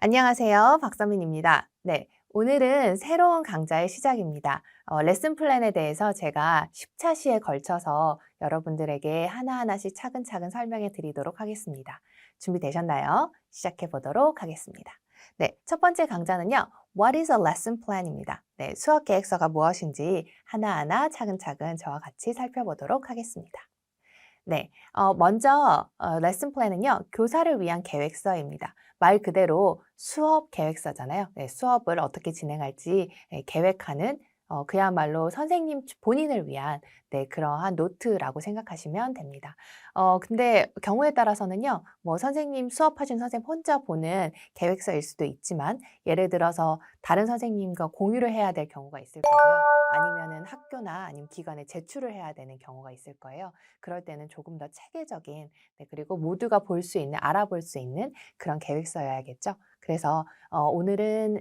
안녕하세요. 박선민입니다. 네, 오늘은 새로운 강좌의 시작입니다. 레슨 플랜에 대해서 제가 10차시에 걸쳐서 여러분들에게 하나하나씩 차근차근 설명해 드리도록 하겠습니다. 준비되셨나요? 시작해 보도록 하겠습니다. 네, 첫 번째 강좌는요. What is a lesson plan입니다. 네, 수업 계획서가 무엇인지 하나하나 차근차근 저와 같이 살펴보도록 하겠습니다. 네, 먼저 레슨 플랜은요. 교사를 위한 계획서입니다. 말 그대로 수업 계획서잖아요. 네, 수업을 어떻게 진행할지 계획하는 그야말로 선생님 본인을 위한 네, 그러한 노트라고 생각하시면 됩니다. 근데 경우에 따라서는요. 뭐 선생님 수업하신 선생님 혼자 보는 계획서일 수도 있지만 예를 들어서 다른 선생님과 공유를 해야 될 경우가 있을 거고요. 아니면은 학교나 아니면 기관에 제출을 해야 되는 경우가 있을 거예요. 그럴 때는 조금 더 체계적인 네, 그리고 모두가 볼 수 있는 알아볼 수 있는 그런 계획서여야겠죠. 그래서 오늘은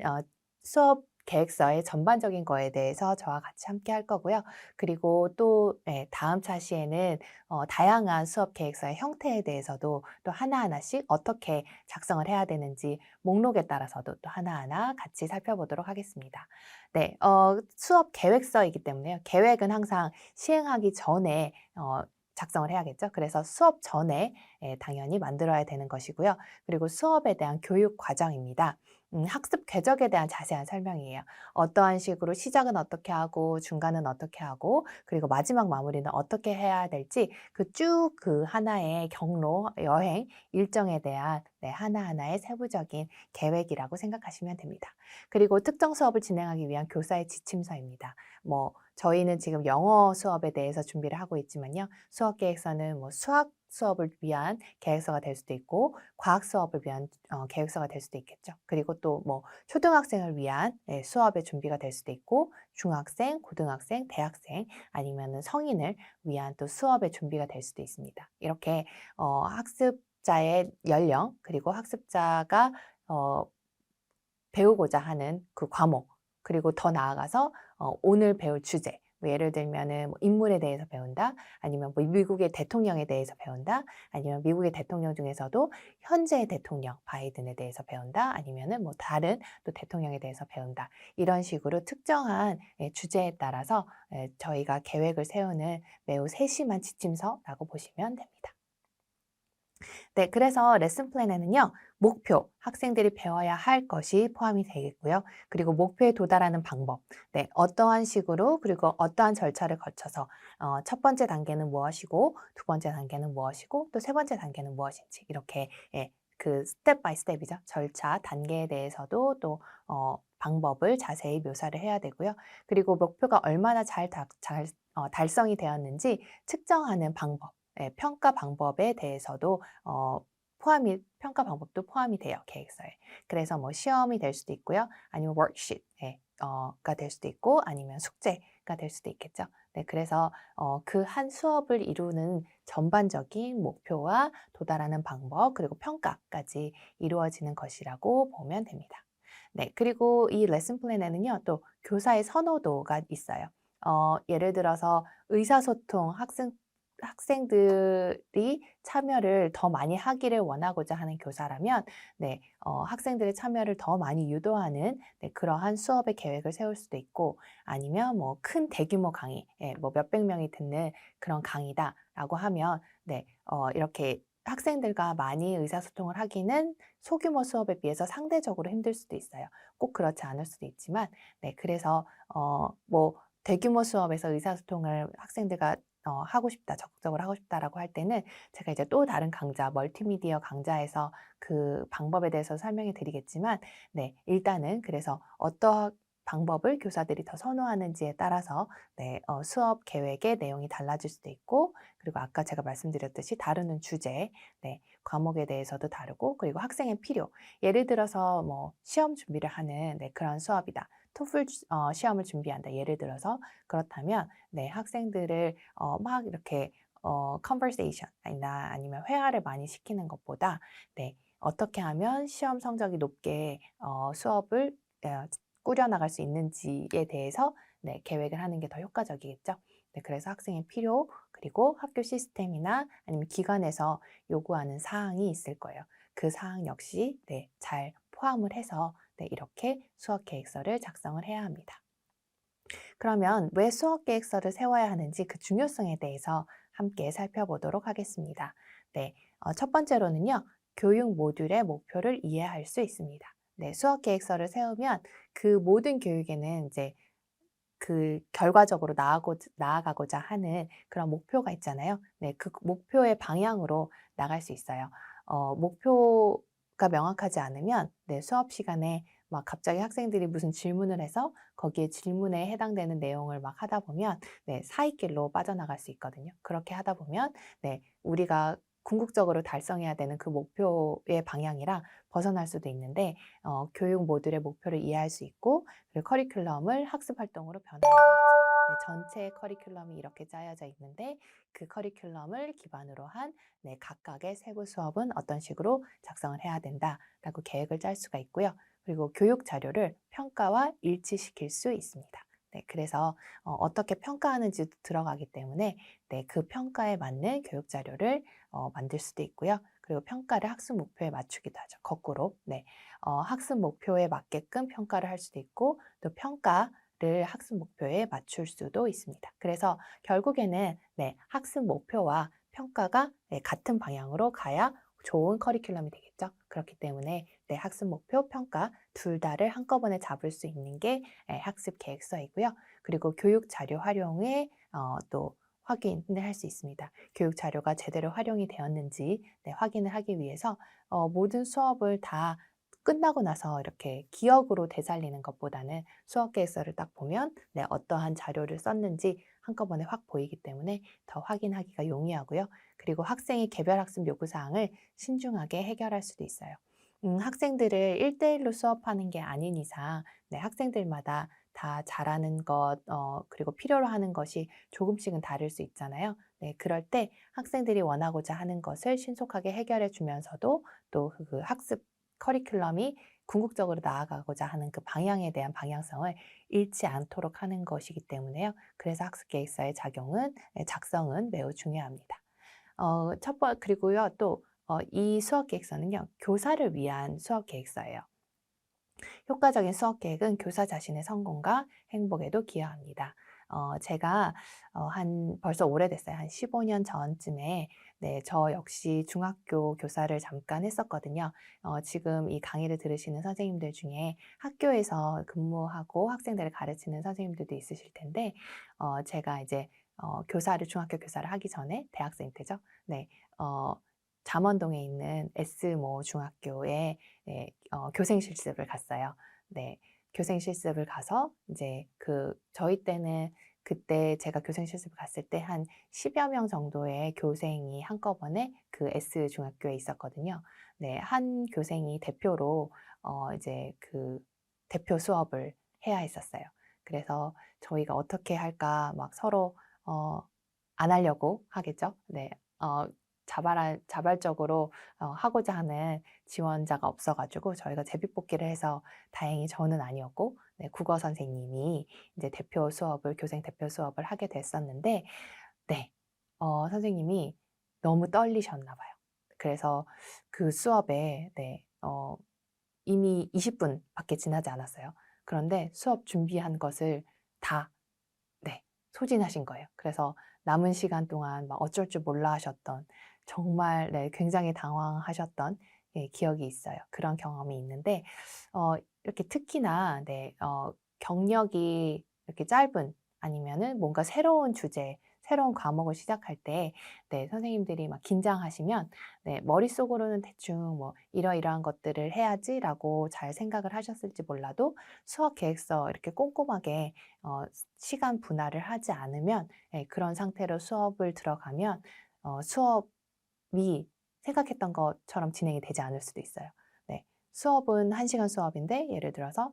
수업 계획서의 전반적인 거에 대해서 저와 같이 함께 할 거고요. 그리고 또 다음 차시에는 다양한 수업 계획서의 형태에 대해서도 또 하나하나씩 어떻게 작성을 해야 되는지 목록에 따라서도 또 하나하나 같이 살펴보도록 하겠습니다. 네, 수업 계획서이기 때문에요. 계획은 항상 시행하기 전에 작성을 해야겠죠. 그래서 수업 전에 당연히 만들어야 되는 것이고요. 그리고 수업에 대한 교육 과정입니다. 학습 궤적에 대한 자세한 설명이에요. 어떠한 식으로 시작은 어떻게 하고 중간은 어떻게 하고 그리고 마지막 마무리는 어떻게 해야 될지 그 쭉 그 하나의 경로, 여행, 일정에 대한 네, 하나하나의 세부적인 계획이라고 생각하시면 됩니다. 그리고 특정 수업을 진행하기 위한 교사의 지침서입니다. 뭐 저희는 지금 영어 수업에 대해서 준비를 하고 있지만요. 수업 계획서는 뭐 수학 수업을 위한 계획서가 될 수도 있고 과학 수업을 위한 계획서가 될 수도 있겠죠. 그리고 또 뭐 초등학생을 위한 수업의 준비가 될 수도 있고 중학생, 고등학생, 대학생 아니면은 성인을 위한 또 수업의 준비가 될 수도 있습니다. 이렇게 학습자의 연령 그리고 학습자가 어 배우고자 하는 그 과목 그리고 더 나아가서 오늘 배울 주제 뭐 예를 들면은 뭐 인물에 대해서 배운다 아니면 뭐 미국의 대통령에 대해서 배운다 아니면 미국의 대통령 중에서도 현재의 대통령 바이든에 대해서 배운다 아니면은 뭐 다른 또 대통령에 대해서 배운다 이런 식으로 특정한 주제에 따라서 저희가 계획을 세우는 매우 세심한 지침서라고 보시면 됩니다. 네, 그래서 레슨 플랜에는요, 목표, 학생들이 배워야 할 것이 포함이 되겠고요. 그리고 목표에 도달하는 방법, 네, 어떠한 식으로, 그리고 어떠한 절차를 거쳐서, 첫 번째 단계는 무엇이고, 두 번째 단계는 무엇이고, 또 세 번째 단계는 무엇인지, 이렇게, 그 스텝 바이 스텝이죠. 절차, 단계에 대해서도 또, 방법을 자세히 묘사를 해야 되고요. 그리고 목표가 얼마나 달성이 되었는지 측정하는 방법, 평가 방법에 대해서도 평가 방법도 포함이 돼요, 계획서에. 그래서 뭐 시험이 될 수도 있고요. 아니면 워크시트 가 될 수도 있고 아니면 숙제가 될 수도 있겠죠. 네, 그래서 그 한 수업을 이루는 전반적인 목표와 도달하는 방법 그리고 평가까지 이루어지는 것이라고 보면 됩니다. 네, 그리고 이 레슨 플랜에는요. 또 교사의 선호도가 있어요. 예를 들어서 의사소통 학생들이 참여를 더 많이 하기를 원하고자 하는 교사라면 네, 학생들의 참여를 더 많이 유도하는 네, 그러한 수업의 계획을 세울 수도 있고 아니면 뭐 큰 대규모 강의, 뭐 몇백 명이 듣는 그런 강의다라고 하면 네, 이렇게 학생들과 많이 의사소통을 하기는 소규모 수업에 비해서 상대적으로 힘들 수도 있어요. 꼭 그렇지 않을 수도 있지만 네, 그래서 뭐 대규모 수업에서 의사소통을 학생들과 하고 싶다, 적극적으로 하고 싶다라고 할 때는 제가 이제 또 다른 강좌, 멀티미디어 강좌에서 그 방법에 대해서 설명해 드리겠지만, 네, 일단은 그래서 어떠한 방법을 교사들이 더 선호하는지에 따라서 네, 수업 계획의 내용이 달라질 수도 있고, 그리고 아까 제가 말씀드렸듯이 다루는 주제, 네, 과목에 대해서도 다르고, 그리고 학생의 필요. 예를 들어서 뭐 시험 준비를 하는 네, 그런 수업이다. 토플 시험을 준비한다. 예를 들어서 그렇다면 네, 학생들을 막 이렇게 conversation이나 아니면 회화를 많이 시키는 것보다 네, 어떻게 하면 시험 성적이 높게 수업을 꾸려나갈 수 있는지에 대해서 네, 계획을 하는 게 더 효과적이겠죠. 네, 그래서 학생의 필요 그리고 학교 시스템이나 아니면 기관에서 요구하는 사항이 있을 거예요. 그 사항 역시 네, 잘 포함을 해서 네, 이렇게 수학 계획서를 작성을 해야 합니다. 그러면 왜 수학 계획서를 세워야 하는지 그 중요성에 대해서 함께 살펴보도록 하겠습니다. 네, 첫 번째로는요, 교육 모듈의 목표를 이해할 수 있습니다. 네, 수학 계획서를 세우면 그 모든 교육에는 이제 그 결과적으로 나아가고자 하는 그런 목표가 있잖아요. 네, 그 목표의 방향으로 나갈 수 있어요. 목표가 명확하지 않으면 네, 수업 시간에 막 갑자기 학생들이 무슨 질문을 해서 거기에 질문에 해당되는 내용을 막 하다 보면 네, 사이길로 빠져나갈 수 있거든요. 그렇게 하다 보면 네, 우리가 궁극적으로 달성해야 되는 그 목표의 방향이랑 벗어날 수도 있는데 교육 모듈의 목표를 이해할 수 있고 그리고 커리큘럼을 학습 활동으로 변화하는 거죠. 네, 전체 커리큘럼이 이렇게 짜여져 있는데 그 커리큘럼을 기반으로 한 네, 각각의 세부 수업은 어떤 식으로 작성을 해야 된다라고 계획을 짤 수가 있고요. 그리고 교육 자료를 평가와 일치시킬 수 있습니다. 네, 그래서 어떻게 평가하는지도 들어가기 때문에 네, 그 평가에 맞는 교육 자료를 만들 수도 있고요. 그리고 평가를 학습 목표에 맞추기도 하죠. 거꾸로. 네. 학습 목표에 맞게끔 평가를 할 수도 있고 또 평가를 학습 목표에 맞출 수도 있습니다. 그래서 결국에는 네, 학습 목표와 평가가 네, 같은 방향으로 가야 좋은 커리큘럼이 되겠죠. 그렇기 때문에 네, 학습 목표, 평가 둘 다를 한꺼번에 잡을 수 있는 게 학습 계획서이고요. 그리고 교육 자료 활용에 또 확인을 할 수 있습니다. 교육 자료가 제대로 활용이 되었는지 네, 확인을 하기 위해서 모든 수업을 다 끝나고 나서 이렇게 기억으로 되살리는 것보다는 수업 계획서를 딱 보면 네, 어떠한 자료를 썼는지 한꺼번에 확 보이기 때문에 더 확인하기가 용이하고요. 그리고 학생의 개별 학습 요구사항을 신중하게 해결할 수도 있어요. 학생들을 1대1로 수업하는 게 아닌 이상 네, 학생들마다 다 잘하는 것, 그리고 필요로 하는 것이 조금씩은 다를 수 있잖아요. 네, 그럴 때 학생들이 원하고자 하는 것을 신속하게 해결해 주면서도 또 그 학습 커리큘럼이 궁극적으로 나아가고자 하는 그 방향에 대한 방향성을 잃지 않도록 하는 것이기 때문에요. 그래서 학습 계획서의 작성은 매우 중요합니다. 그리고요, 또, 이 수업 계획서는요, 교사를 위한 수업 계획서예요. 효과적인 수업 계획은 교사 자신의 성공과 행복에도 기여합니다. 제가 벌써 오래됐어요. 한 15년 전쯤에 네, 저 역시 중학교 교사를 잠깐 했었거든요. 지금 이 강의를 들으시는 선생님들 중에 학교에서 근무하고 학생들을 가르치는 선생님들도 있으실 텐데 제가 이제 중학교 교사를 하기 전에 대학생 때죠. 네, 잠원동에 있는 S모 중학교에 네, 교생 실습을 갔어요. 네. 교생 실습을 가서 이제 저희 때는 그때 제가 교생 실습을 갔을 때 한 10여 명 정도의 교생이 한꺼번에 그 S 중학교에 있었거든요. 네. 한 교생이 대표로 이제 대표 수업을 해야 했었어요. 그래서 저희가 어떻게 할까 막 서로 안 하려고 하겠죠. 네. 어 자발적으로 하고자 하는 지원자가 없어 가지고 저희가 제비뽑기를 해서 다행히 저는 아니었고 네, 국어 선생님이 이제 교생 대표 수업을 하게 됐었는데 네. 선생님이 너무 떨리셨나 봐요. 그래서 그 수업에 네, 이미 20분 밖에 지나지 않았어요. 그런데 수업 준비한 것을 다 네, 소진하신 거예요. 그래서 남은 시간 동안 막 어쩔 줄 몰라 하셨던 정말 네, 굉장히 당황하셨던 예, 기억이 있어요. 그런 경험이 있는데 이렇게 특히나 네, 경력이 이렇게 짧은 아니면은 뭔가 새로운 주제, 새로운 과목을 시작할 때 네, 선생님들이 막 긴장하시면 네, 머릿속으로는 대충 뭐 이러이러한 것들을 해야지라고 잘 생각을 하셨을지 몰라도 수업 계획서 이렇게 꼼꼼하게 시간 분할을 하지 않으면 예, 그런 상태로 수업을 들어가면 수업이 생각했던 것처럼 진행이 되지 않을 수도 있어요. 네. 수업은 1시간 수업인데 예를 들어서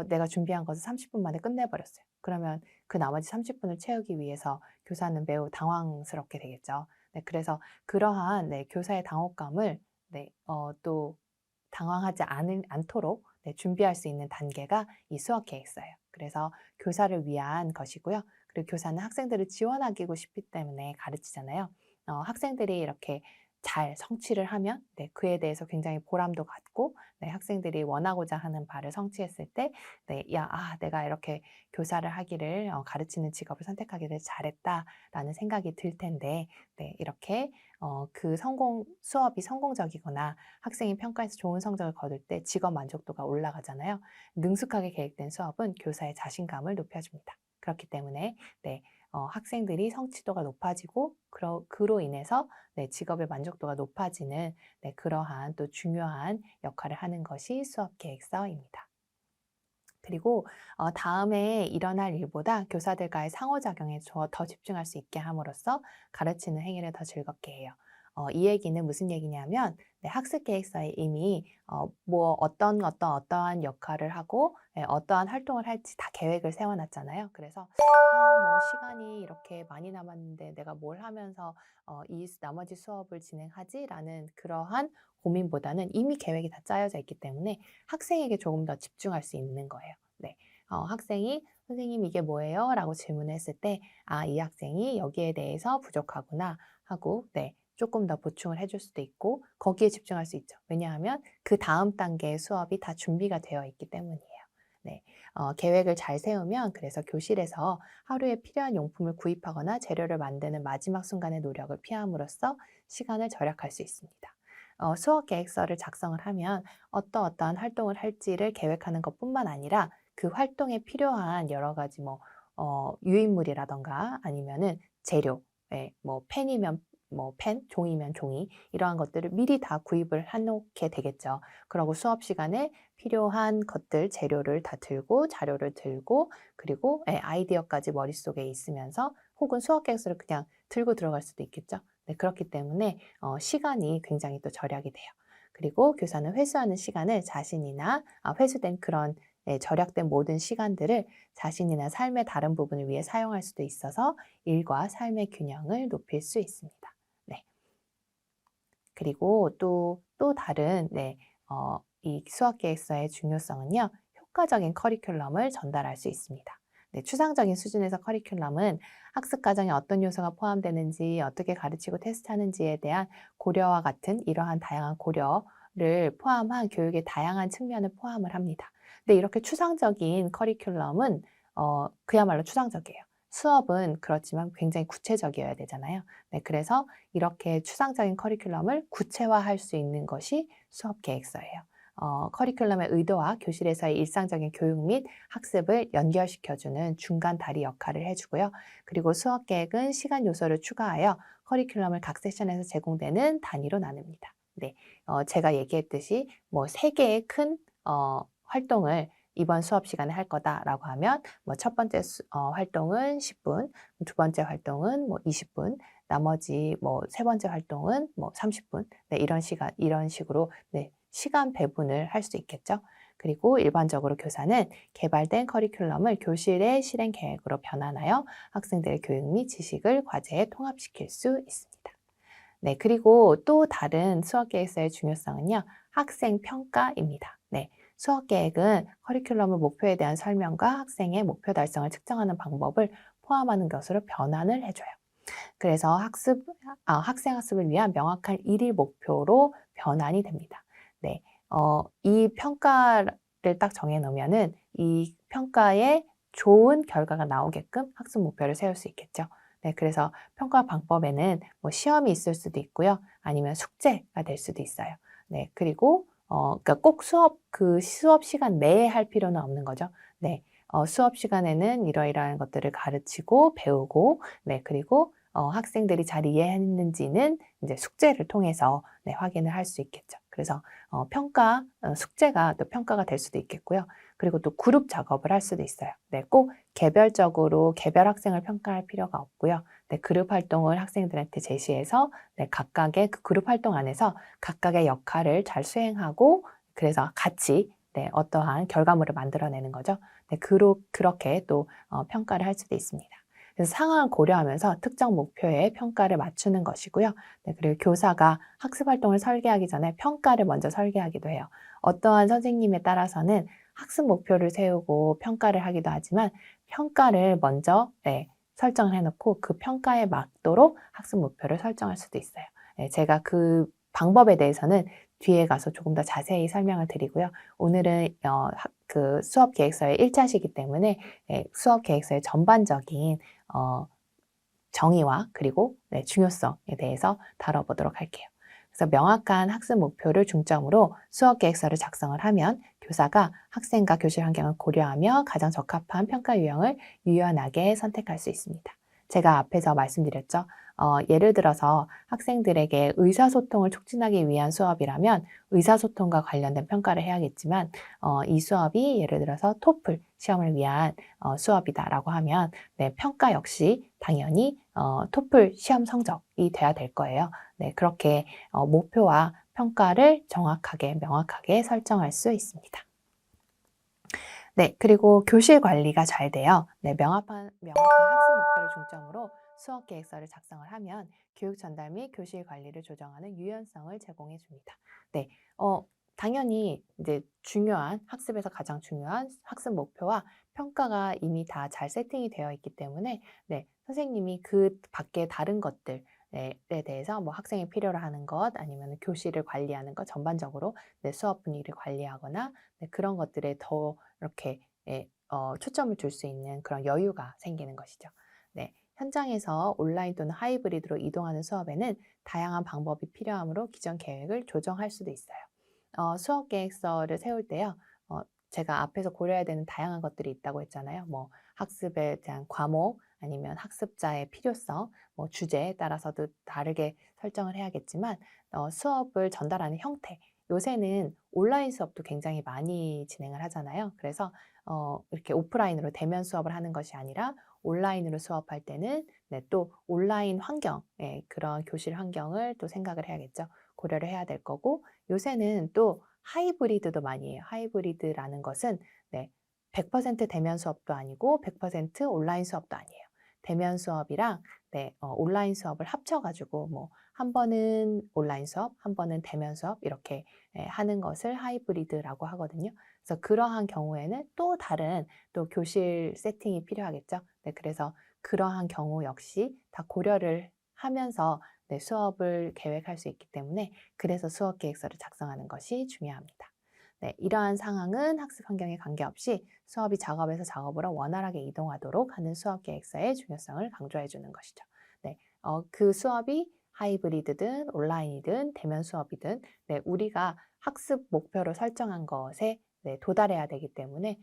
내가 준비한 것을 30분 만에 끝내버렸어요. 그러면 그 나머지 30분을 채우기 위해서 교사는 매우 당황스럽게 되겠죠. 네, 그래서 그러한 네, 교사의 당혹감을 네, 또 당황하지 않도록 네, 준비할 수 있는 단계가 이 수업 계획서예요. 그래서 교사를 위한 것이고요. 그리고 교사는 학생들을 지원하기 싶기 때문에 가르치잖아요. 학생들이 이렇게 잘 성취를 하면 네, 그에 대해서 굉장히 보람도 갖고 네, 학생들이 원하고자 하는 바를 성취했을 때 네, 내가 이렇게 교사를 하기를 가르치는 직업을 선택하기를 잘했다라는 생각이 들 텐데 네, 이렇게 그 수업이 성공적이거나 학생이 평가에서 좋은 성적을 거둘 때 직업 만족도가 올라가잖아요. 능숙하게 계획된 수업은 교사의 자신감을 높여줍니다. 그렇기 때문에 네, 학생들이 성취도가 높아지고 그로 인해서 네, 직업의 만족도가 높아지는 네, 그러한 또 중요한 역할을 하는 것이 수업 계획서입니다. 그리고 다음에 일어날 일보다 교사들과의 상호작용에 더 집중할 수 있게 함으로써 가르치는 행위를 더 즐겁게 해요. 이 얘기는 무슨 얘기냐면 네, 학습 계획서에 이미 뭐 어떠한 역할을 하고 어떠한 활동을 할지 다 계획을 세워놨잖아요. 그래서 뭐 시간이 이렇게 많이 남았는데 내가 뭘 하면서 이 나머지 수업을 진행하지라는 그러한 고민보다는 이미 계획이 다 짜여져 있기 때문에 학생에게 조금 더 집중할 수 있는 거예요. 네. 학생이 "선생님 이게 뭐예요?" 라고 질문을 했을 때 이 학생이 여기에 대해서 부족하구나 하고 네. 조금 더 보충을 해줄 수도 있고 거기에 집중할 수 있죠. 왜냐하면 그다음 단계의 수업이 다 준비가 되어 있기 때문이에요. 네. 계획을 잘 세우면 그래서 교실에서 하루에 필요한 용품을 구입하거나 재료를 만드는 마지막 순간의 노력을 피함으로써 시간을 절약할 수 있습니다. 수업 계획서를 작성을 하면 어떠한 활동을 할지를 계획하는 것뿐만 아니라 그 활동에 필요한 여러 가지 유인물이라든가 아니면은 재료, 뭐 펜이면 펜, 종이면 종이 이러한 것들을 미리 다 구입을 해 놓게 되겠죠. 그러고 수업 시간에 필요한 것들, 재료를 다 들고 자료를 들고 그리고 아이디어까지 머릿속에 있으면서 혹은 수업 계획서를 그냥 들고 들어갈 수도 있겠죠. 네, 그렇기 때문에 시간이 굉장히 또 절약이 돼요. 그리고 교사는 회수하는 시간을 자신이나 회수된 그런 절약된 모든 시간들을 자신이나 삶의 다른 부분을 위해 사용할 수도 있어서 일과 삶의 균형을 높일 수 있습니다. 네. 그리고 또 다른 이 수학 계획서의 중요성은요. 효과적인 커리큘럼을 전달할 수 있습니다. 네, 추상적인 수준에서 커리큘럼은 학습 과정에 어떤 요소가 포함되는지, 어떻게 가르치고 테스트하는지에 대한 고려와 같은 이러한 다양한 고려를 포함한 교육의 다양한 측면을 포함을 합니다. 근데 이렇게 추상적인 커리큘럼은 그야말로 추상적이에요. 수업은 그렇지만 굉장히 구체적이어야 되잖아요. 네, 그래서 이렇게 추상적인 커리큘럼을 구체화할 수 있는 것이 수업 계획서예요. 커리큘럼의 의도와 교실에서의 일상적인 교육 및 학습을 연결시켜주는 중간 다리 역할을 해주고요. 그리고 수업 계획은 시간 요소를 추가하여 커리큘럼을 각 세션에서 제공되는 단위로 나눕니다. 네, 제가 얘기했듯이 뭐 3개의 큰 활동을 이번 수업 시간에 할 거다라고 하면 첫 번째 활동은 10분, 두 번째 활동은 20분, 나머지 세 번째 활동은 30분. 네, 이런 식으로 네, 시간 배분을 할 수 있겠죠. 그리고 일반적으로 교사는 개발된 커리큘럼을 교실의 실행 계획으로 변환하여 학생들의 교육 및 지식을 과제에 통합시킬 수 있습니다. 네, 그리고 또 다른 수학 계획서의 중요성은요. 학생 평가입니다. 네. 수업 계획은 커리큘럼의 목표에 대한 설명과 학생의 목표 달성을 측정하는 방법을 포함하는 것으로 변환을 해줘요. 그래서 학생 학습을 위한 명확한 일일 목표로 변환이 됩니다. 네, 이 평가를 딱 정해놓으면은 이 평가에 좋은 결과가 나오게끔 학습 목표를 세울 수 있겠죠. 네, 그래서 평가 방법에는 시험이 있을 수도 있고요. 아니면 숙제가 될 수도 있어요. 네, 그리고 그러니까 꼭 수업 시간 내에 할 필요는 없는 거죠. 네, 수업 시간에는 이러이러한 것들을 가르치고 배우고, 네, 그리고 학생들이 잘 이해했는지는 이제 숙제를 통해서 네, 확인을 할 수 있겠죠. 그래서 숙제가 또 평가가 될 수도 있겠고요. 그리고 또 그룹 작업을 할 수도 있어요. 네, 꼭 개별적으로 개별 학생을 평가할 필요가 없고요. 네, 그룹 활동을 학생들한테 제시해서 네, 각각의 그 그룹 활동 안에서 각각의 역할을 잘 수행하고 그래서 같이 네, 어떠한 결과물을 만들어내는 거죠. 네, 그렇게 또 평가를 할 수도 있습니다. 그래서 상황을 고려하면서 특정 목표에 평가를 맞추는 것이고요. 네, 그리고 교사가 학습 활동을 설계하기 전에 평가를 먼저 설계하기도 해요. 어떠한 선생님에 따라서는 학습 목표를 세우고 평가를 하기도 하지만 평가를 먼저 설정을 해놓고 그 평가에 맞도록 학습 목표를 설정할 수도 있어요. 네, 제가 그 방법에 대해서는 뒤에 가서 조금 더 자세히 설명을 드리고요. 오늘은 그 수업 계획서의 1차시기 때문에 수업 계획서의 전반적인 정의와 그리고 중요성에 대해서 다뤄보도록 할게요. 그래서 명확한 학습 목표를 중점으로 수업 계획서를 작성을 하면 교사가 학생과 교실 환경을 고려하며 가장 적합한 평가 유형을 유연하게 선택할 수 있습니다. 제가 앞에서 말씀드렸죠. 예를 들어서 학생들에게 의사소통을 촉진하기 위한 수업이라면 의사소통과 관련된 평가를 해야겠지만 이 수업이 예를 들어서 토플 시험을 위한 수업이다라고 하면 평가 역시 당연히 토플 시험 성적이 돼야 될 거예요. 네, 그렇게 목표와 평가를 정확하게 명확하게 설정할 수 있습니다. 네, 그리고 교실 관리가 잘 돼요. 네, 명확한 학습 목표를 중점으로 수업 계획서를 작성을 하면 교육 전달 및 교실 관리를 조정하는 유연성을 제공해 줍니다. 네, 당연히 이제 중요한 학습에서 가장 중요한 학습 목표와 평가가 이미 다 잘 세팅이 되어 있기 때문에 선생님이 그 밖에 다른 것들 에 대해서 뭐 학생이 필요로 하는 것 아니면 교실을 관리하는 것 전반적으로 수업 분위기를 관리하거나 그런 것들에 더 이렇게 초점을 줄 수 있는 그런 여유가 생기는 것이죠. 네, 현장에서 온라인 또는 하이브리드로 이동하는 수업에는 다양한 방법이 필요하므로 기존 계획을 조정할 수도 있어요. 수업 계획서를 세울 때요. 제가 앞에서 고려해야 되는 다양한 것들이 있다고 했잖아요. 뭐 학습에 대한 과목 아니면 학습자의 필요성, 뭐 주제에 따라서도 다르게 설정을 해야겠지만 수업을 전달하는 형태, 요새는 온라인 수업도 굉장히 많이 진행을 하잖아요. 그래서 이렇게 오프라인으로 대면 수업을 하는 것이 아니라 온라인으로 수업할 때는 또 온라인 환경, 그런 교실 환경을 또 생각을 해야겠죠. 고려를 해야 될 거고 요새는 또 하이브리드도 많이 해요. 하이브리드라는 것은 100% 대면 수업도 아니고 100% 온라인 수업도 아니에요. 대면 수업이랑 온라인 수업을 합쳐가지고 뭐 한 번은 온라인 수업, 한 번은 대면 수업 이렇게 하는 것을 하이브리드라고 하거든요. 그래서 그러한 경우에는 또 다른 또 교실 세팅이 필요하겠죠. 그래서 그러한 경우 역시 다 고려를 하면서 수업을 계획할 수 있기 때문에 그래서 수업 계획서를 작성하는 것이 중요합니다. 이러한 상황은 학습 환경에 관계없이 수업이 작업에서 작업으로 원활하게 이동하도록 하는 수업 계획서의 중요성을 강조해 주는 것이죠. 그 수업이 하이브리드든 온라인이든 대면 수업이든 우리가 학습 목표로 설정한 것에 도달해야 되기 때문에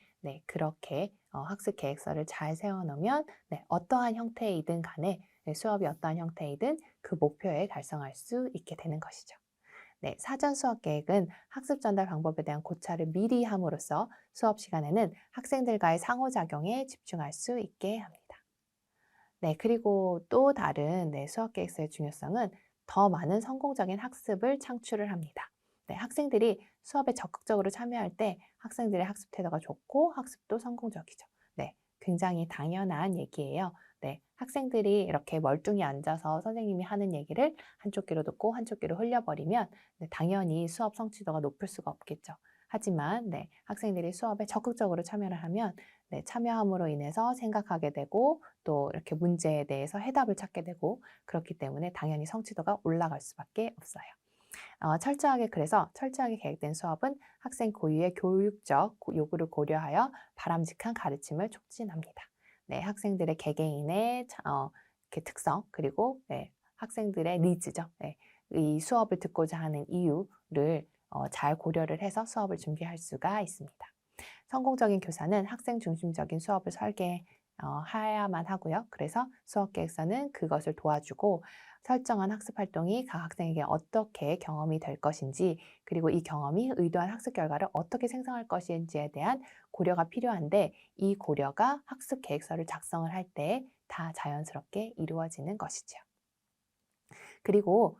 그렇게 학습 계획서를 잘 세워놓으면 어떠한 형태이든 간에 수업이 어떠한 형태이든 그 목표에 달성할 수 있게 되는 것이죠. 사전 수업 계획은 학습 전달 방법에 대한 고찰을 미리 함으로써 수업 시간에는 학생들과의 상호작용에 집중할 수 있게 합니다. 그리고 또 다른 수업 계획서의 중요성은 더 많은 성공적인 학습을 창출을 합니다. 학생들이 수업에 적극적으로 참여할 때 학생들의 학습 태도가 좋고 학습도 성공적이죠. 굉장히 당연한 얘기예요. 학생들이 이렇게 멀뚱히 앉아서 선생님이 하는 얘기를 한쪽 귀로 듣고 한쪽 귀로 흘려버리면 당연히 수업 성취도가 높을 수가 없겠죠. 하지만 학생들이 수업에 적극적으로 참여를 하면 참여함으로 인해서 생각하게 되고 또 이렇게 문제에 대해서 해답을 찾게 되고 그렇기 때문에 당연히 성취도가 올라갈 수밖에 없어요. 그래서 철저하게 계획된 수업은 학생 고유의 교육적 요구를 고려하여 바람직한 가르침을 촉진합니다. 학생들의 개개인의 이렇게 특성 그리고 학생들의 니즈죠. 이 수업을 듣고자 하는 이유를 잘 고려를 해서 수업을 준비할 수가 있습니다. 성공적인 교사는 학생 중심적인 수업을 설계해야만 하고요. 그래서 수업 계획서는 그것을 도와주고 설정한 학습 활동이 각 학생에게 어떻게 경험이 될 것인지 그리고 이 경험이 의도한 학습 결과를 어떻게 생성할 것인지에 대한 고려가 필요한데 이 고려가 학습 계획서를 작성을 할 때 다 자연스럽게 이루어지는 것이죠. 그리고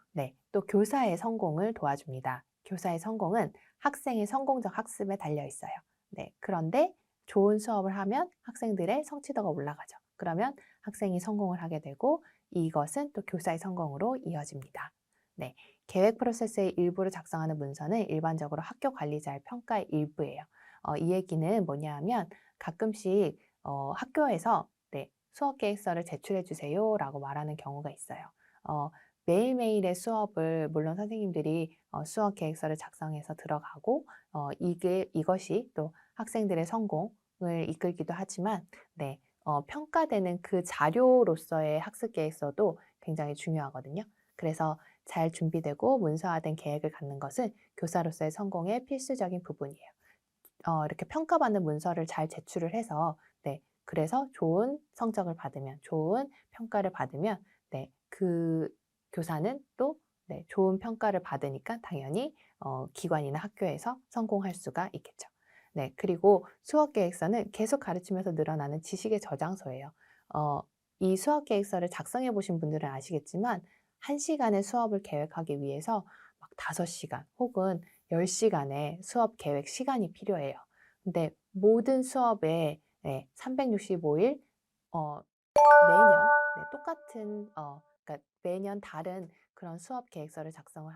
또 교사의 성공을 도와줍니다. 교사의 성공은 학생의 성공적 학습에 달려 있어요. 그런데 좋은 수업을 하면 학생들의 성취도가 올라가죠. 그러면 학생이 성공을 하게 되고 이것은 또 교사의 성공으로 이어집니다. 계획 프로세스의 일부를 작성하는 문서는 일반적으로 학교 관리자의 평가의 일부예요. 이 얘기는 뭐냐 하면 가끔씩 학교에서 수업 계획서를 제출해 주세요 라고 말하는 경우가 있어요. 매일매일의 수업을 물론 선생님들이 수업 계획서를 작성해서 들어가고 이것이 또 학생들의 성공을 이끌기도 하지만 네 평가되는 그 자료로서의 학습 계획서도 굉장히 중요하거든요. 그래서 잘 준비되고 문서화된 계획을 갖는 것은 교사로서의 성공의 필수적인 부분이에요. 이렇게 평가받는 문서를 잘 제출을 해서 네 그래서 좋은 성적을 받으면 좋은 평가를 받으면 네 그 교사는 또 네 좋은 평가를 받으니까 당연히 기관이나 학교에서 성공할 수가 있겠죠. 네 그리고 수업 계획서는 계속 가르치면서 늘어나는 지식의 저장소예요. 어 이 수업 계획서를 작성해 보신 분들은 아시겠지만 1 시간의 수업을 계획하기 위해서 막 5 시간 혹은 10시간의 수업 계획 시간이 필요해요. 근데 모든 수업에 365일 매년 똑같은 그러니까 매년 다른 그런 수업 계획서를 작성을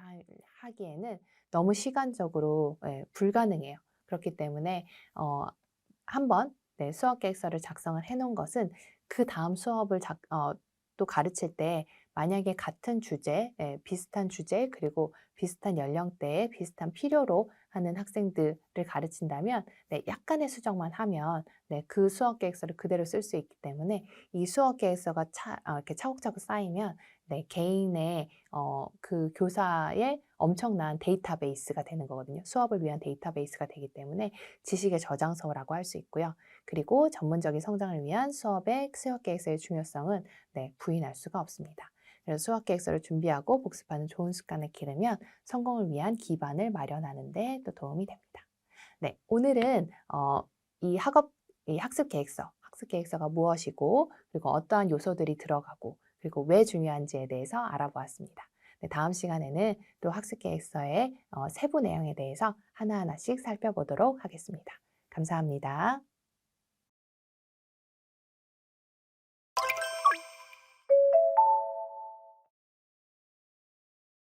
하기에는 너무 시간적으로 불가능해요. 그렇기 때문에 어 한번 수업 계획서를 작성을 해 놓은 것은 그다음 수업을 또 가르칠 때 만약에 같은 주제 비슷한 주제 그리고 비슷한 연령대에 비슷한 필요로 하는 학생들을 가르친다면 약간의 수정만 하면 그 수업 계획서를 그대로 쓸 수 있기 때문에 이 수업 계획서가 이렇게 차곡차곡 쌓이면 개인의 그 교사의 엄청난 데이터베이스가 되는 거거든요. 수업을 위한 데이터베이스가 되기 때문에 지식의 저장소라고 할 수 있고요. 그리고 전문적인 성장을 위한 수업 계획서의 중요성은 부인할 수가 없습니다. 그래서 수학 계획서를 준비하고 복습하는 좋은 습관을 기르면 성공을 위한 기반을 마련하는 데 또 도움이 됩니다. 네, 오늘은 이 학습 계획서가 무엇이고 그리고 어떠한 요소들이 들어가고 그리고 왜 중요한지에 대해서 알아보았습니다. 네, 다음 시간에는 또 학습 계획서의 세부 내용에 대해서 하나하나씩 살펴보도록 하겠습니다. 감사합니다.